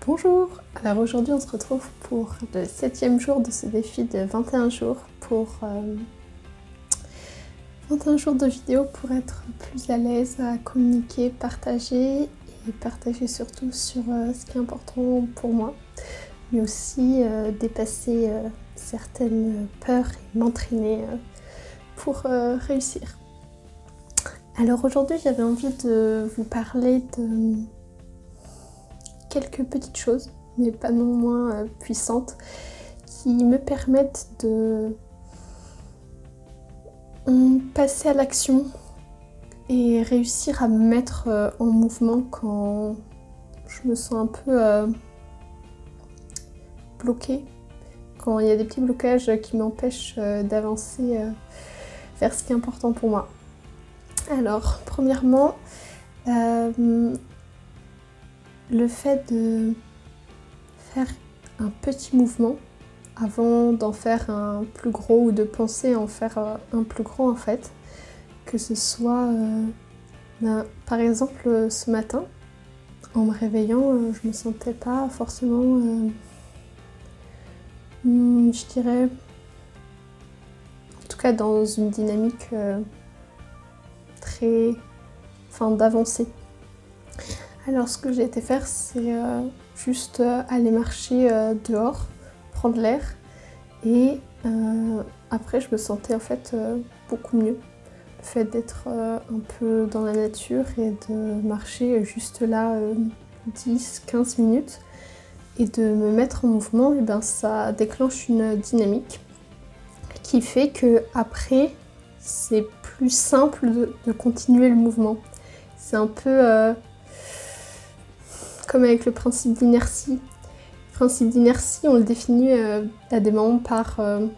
Bonjour! Alors aujourd'hui on se retrouve pour le 7e jour de ce défi de 21 jours pour 21 jours de vidéo pour être plus à l'aise à communiquer, partager et partager surtout sur ce qui est important pour moi, mais aussi dépasser certaines peurs et m'entraîner pour réussir. Alors aujourd'hui j'avais envie de vous parler de quelques petites choses, mais pas non moins puissantes, qui me permettent de passer à l'action et réussir à me mettre en mouvement quand je me sens un peu bloquée, quand il y a des petits blocages qui m'empêchent d'avancer vers ce qui est important pour moi. Alors, premièrement, le fait de faire un petit mouvement avant d'en faire un plus gros ou de penser en faire un plus grand en fait, que ce soit par exemple ce matin en me réveillant je me sentais pas forcément je dirais en tout cas dans une dynamique d'avancée. Alors ce que j'ai été faire, c'est juste aller marcher dehors, prendre l'air et après je me sentais en fait beaucoup mieux. Le fait d'être un peu dans la nature et de marcher juste là 10-15 minutes et de me mettre en mouvement, et ben ça déclenche une dynamique qui fait que après c'est plus simple de continuer le mouvement. C'est un peu comme avec le principe d'inertie. Le principe d'inertie, on le définit à des moments par... en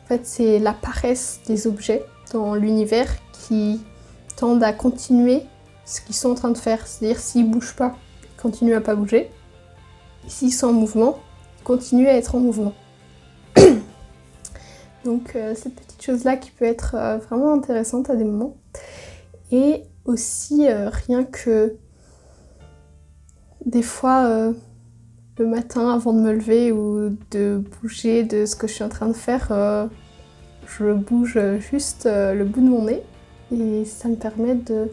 fait, c'est la paresse des objets dans l'univers qui tendent à continuer ce qu'ils sont en train de faire. C'est-à-dire, s'ils ne bougent pas, ils continuent à pas bouger. Et s'ils sont en mouvement, ils continuent à être en mouvement. Donc, cette petite chose-là qui peut être vraiment intéressante à des moments. Et aussi, rien que des fois, le matin avant de me lever ou de bouger de ce que je suis en train de faire, je bouge juste le bout de mon nez et ça me permet de,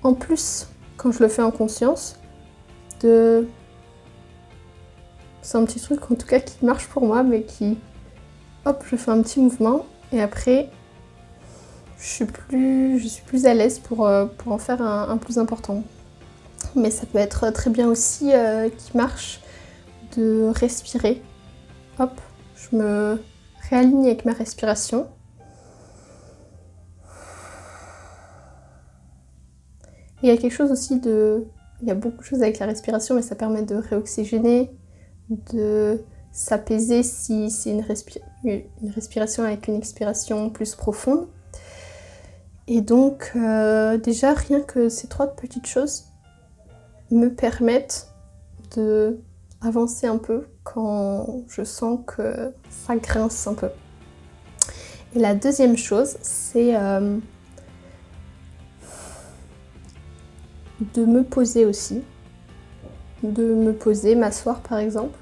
en plus, quand je le fais en conscience, c'est un petit truc en tout cas qui marche pour moi, mais hop, je fais un petit mouvement et après je suis plus à l'aise pour en faire un plus important. Mais ça peut être très bien aussi qui marche de respirer. Hop, je me réaligne avec ma respiration. Il y a quelque chose aussi il y a beaucoup de choses avec la respiration, mais ça permet de réoxygéner, de s'apaiser si c'est une respiration avec une expiration plus profonde. Et donc, déjà, rien que ces 3 petites choses me permettent d'avancer un peu quand je sens que ça grince un peu. Et la deuxième chose, c'est de me poser aussi. De me poser, m'asseoir par exemple.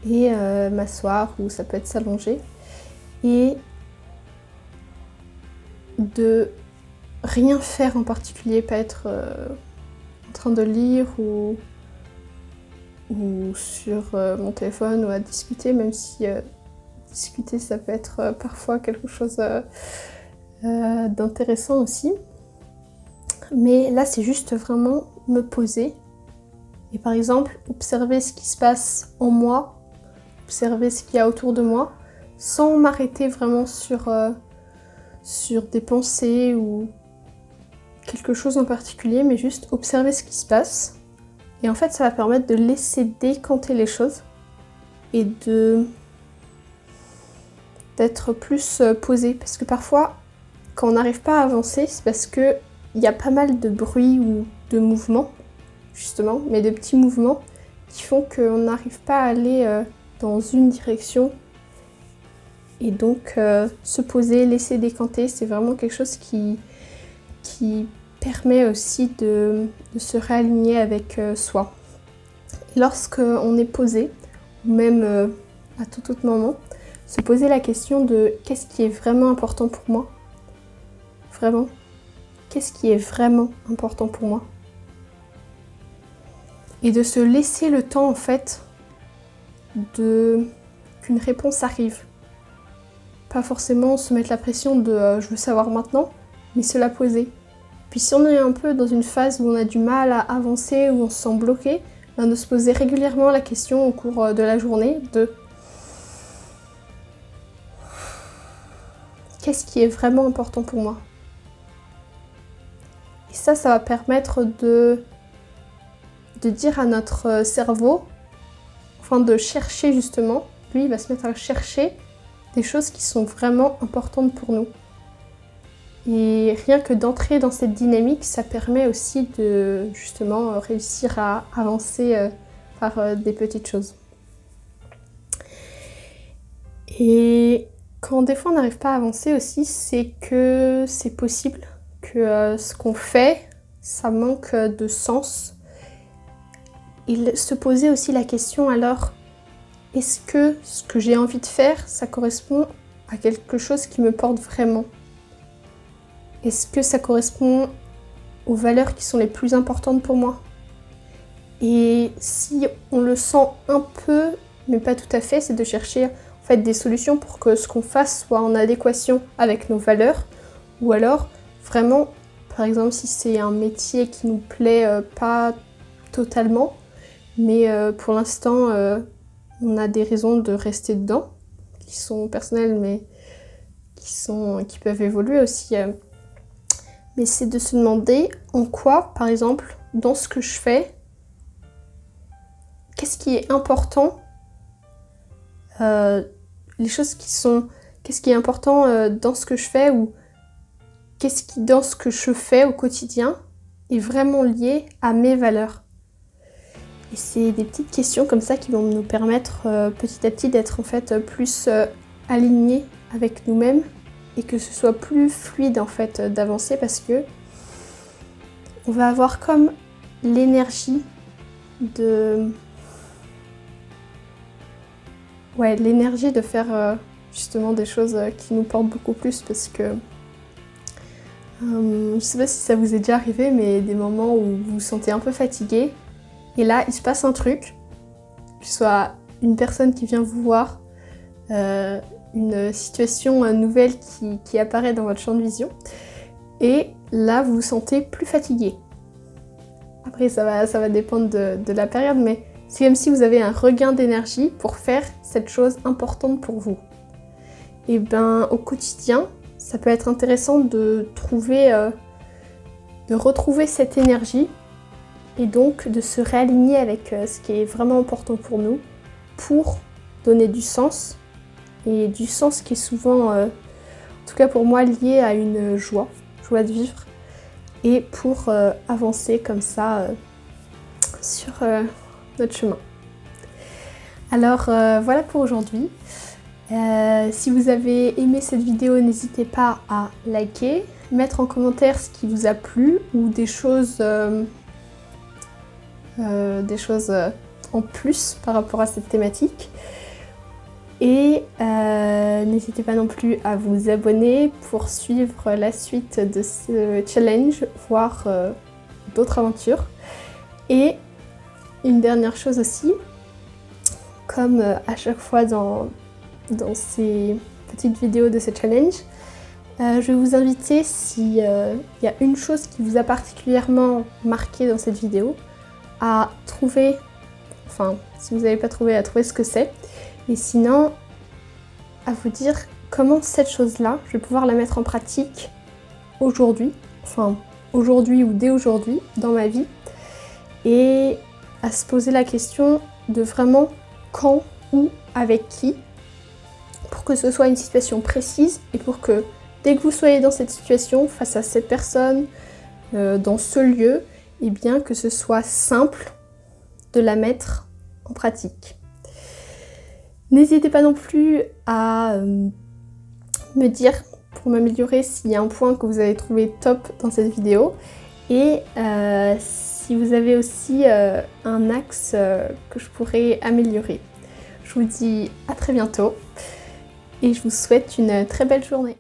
Et m'asseoir, ou ça peut être s'allonger. Et de rien faire en particulier, pas être en train de lire ou sur mon téléphone ou à discuter, même si discuter ça peut être parfois quelque chose d'intéressant aussi. Mais là c'est juste vraiment me poser et par exemple observer ce qui se passe en moi, observer ce qu'il y a autour de moi sans m'arrêter vraiment sur des pensées ou quelque chose en particulier, mais juste observer ce qui se passe. Et en fait, ça va permettre de laisser décanter les choses et d'être plus posé. Parce que parfois, quand on n'arrive pas à avancer, c'est parce qu'il y a pas mal de bruit ou de mouvements, justement, mais de petits mouvements qui font qu'on n'arrive pas à aller dans une direction. Et donc, se poser, laisser décanter, c'est vraiment quelque chose qui permet aussi de se réaligner avec soi. Et lorsqu'on est posé, ou même à tout autre moment, se poser la question de qu'est-ce qui est vraiment important pour moi? Vraiment? Qu'est-ce qui est vraiment important pour moi? Et de se laisser le temps en fait qu'une réponse arrive. Pas forcément se mettre la pression de je veux savoir maintenant, mais se la poser. Puis si on est un peu dans une phase où on a du mal à avancer, où on se sent bloqué, ben de se poser régulièrement la question au cours de la journée de qu'est-ce qui est vraiment important pour moi? Et ça va permettre de dire à notre cerveau, enfin de chercher justement, lui il va se mettre à chercher des choses qui sont vraiment importantes pour nous. Et rien que d'entrer dans cette dynamique, ça permet aussi de justement réussir à avancer par des petites choses. Et quand des fois on n'arrive pas à avancer aussi, c'est que c'est possible que ce qu'on fait, ça manque de sens. Et se poser aussi la question alors, est-ce que ce que j'ai envie de faire, ça correspond à quelque chose qui me porte vraiment? Est-ce que ça correspond aux valeurs qui sont les plus importantes pour moi? Et si on le sent un peu, mais pas tout à fait, c'est de chercher en fait des solutions pour que ce qu'on fasse soit en adéquation avec nos valeurs. Ou alors, vraiment, par exemple, si c'est un métier qui nous plaît pas totalement, mais pour l'instant, on a des raisons de rester dedans, qui sont personnelles, mais qui peuvent évoluer aussi. Mais c'est de se demander en quoi, par exemple, dans ce que je fais, qu'est-ce qui est important, qu'est-ce qui est important dans ce que je fais, ou qu'est-ce qui, dans ce que je fais au quotidien, est vraiment lié à mes valeurs. Et c'est des petites questions comme ça qui vont nous permettre petit à petit d'être en fait plus alignés avec nous-mêmes et que ce soit plus fluide en fait d'avancer parce que on va avoir comme l'énergie de faire justement des choses qui nous portent beaucoup plus parce que je sais pas si ça vous est déjà arrivé, mais des moments où vous vous sentez un peu fatigué et là il se passe un truc, que ce soit une personne qui vient vous voir, une situation nouvelle qui apparaît dans votre champ de vision et là vous vous sentez plus fatigué. Après ça va dépendre de la période, mais c'est comme si vous avez un regain d'énergie pour faire cette chose importante pour vous. Et ben au quotidien, ça peut être intéressant de retrouver cette énergie et donc de se réaligner avec ce qui est vraiment important pour nous pour donner du sens. Et du sens qui est souvent, en tout cas pour moi, lié à une joie de vivre, et pour avancer comme ça sur notre chemin. Alors voilà pour aujourd'hui. Si vous avez aimé cette vidéo, n'hésitez pas à liker, mettre en commentaire ce qui vous a plu ou des choses en plus par rapport à cette thématique. Et n'hésitez pas non plus à vous abonner pour suivre la suite de ce challenge, voire d'autres aventures. Et une dernière chose aussi, comme à chaque fois dans ces petites vidéos de ce challenge, je vais vous inviter, s'il y a une chose qui vous a particulièrement marqué dans cette vidéo, à trouver, enfin si vous n'avez pas trouvé, à trouver ce que c'est. Et sinon, à vous dire comment cette chose-là, je vais pouvoir la mettre en pratique aujourd'hui, enfin aujourd'hui ou dès aujourd'hui dans ma vie, et à se poser la question de vraiment quand, où, avec qui, pour que ce soit une situation précise et pour que dès que vous soyez dans cette situation, face à cette personne, dans ce lieu, et bien que ce soit simple de la mettre en pratique. N'hésitez pas non plus à me dire, pour m'améliorer, s'il y a un point que vous avez trouvé top dans cette vidéo. Et si vous avez aussi un axe que je pourrais améliorer. Je vous dis à très bientôt et je vous souhaite une très belle journée.